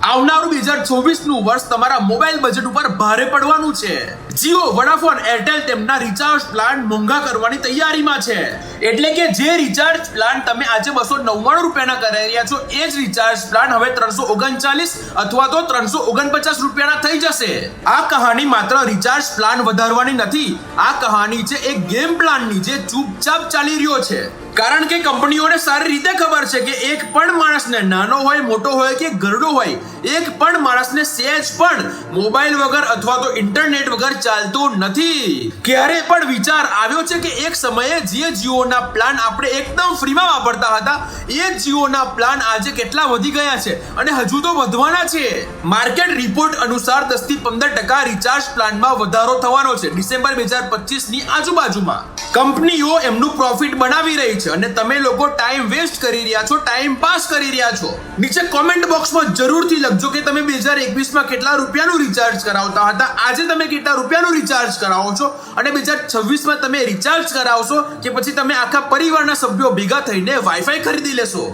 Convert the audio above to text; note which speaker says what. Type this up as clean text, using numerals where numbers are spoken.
Speaker 1: આવનારું 2024નું વર્ષ તમારા mobile budget ઉપર ભારે પડવાનું છે. જીઓ, વોડાફોન, એરટેલ તેમના રિચાર્જ પ્લાન મોંઘા કરવાની તૈયારીમાં છે. એટલે કે જે રિચાર્જ પ્લાન તમે આજે 299 રૂપિયાના કરી રહ્યા છો એ જ રિચાર્જ પ્લાન હવે 339 અથવા તો 349 રૂપિયાના થઈ જશે. આ કહાની માત્ર રિચાર્જ પ્લાન વધારવાની નથી, આ કહાની છે એક ગેમ પ્લાનની જે ચૂપચાપ ચાલી રહ્યો છે. કારણ કે કંપનીઓને સારી રીતે ખબર છે કે એક પણ માણસને, નાનો હોય મોટો હોય કે ગરડો હોય, એક પણ માણસને સહેજ પણ મોબાઈલ વગર અથવા તો ઇન્ટરનેટ વગર ચાલતું નથી. ક્યારે પણ વિચાર આવ્યો છે કે એક સમયે જે જીઓના પ્લાન આપણે એકદમ ફ્રીમાં વાપરતા હતા એ જીઓના પ્લાન આજે કેટલા વધી ગયા છે અને હજુ તો વધવાના છે. માર્કેટ રિપોર્ટ અનુસાર 10 થી 15% રિચાર્જ પ્લાનમાં વધારો થવાનો છે ડિસેમ્બર 2025 ની આજુબાજુમાં. કંપનીઓ એમનું પ્રોફિટ બનાવી રહી છે અને તમે લોકો ટાઈમ વેસ્ટ કરી રહ્યા છો, ટાઈમ પાસ કરી રહ્યા છો. નીચે કોમેન્ટ બોક્સમાં જરૂરથી લખજો કે તમે 2021માં કેટલા રૂપિયાનું રિચાર્જ કરાવતા હતા, આજે તમે કેટલા રૂપિયાનું રિચાર્જ કરાવો છો અને 2026માં તમે રિચાર્જ કરાવશો કે પછી તમે આખા પરિવારના સભ્યો ભેગા થઈને વાઈફાઈ ખરીદી લેશો.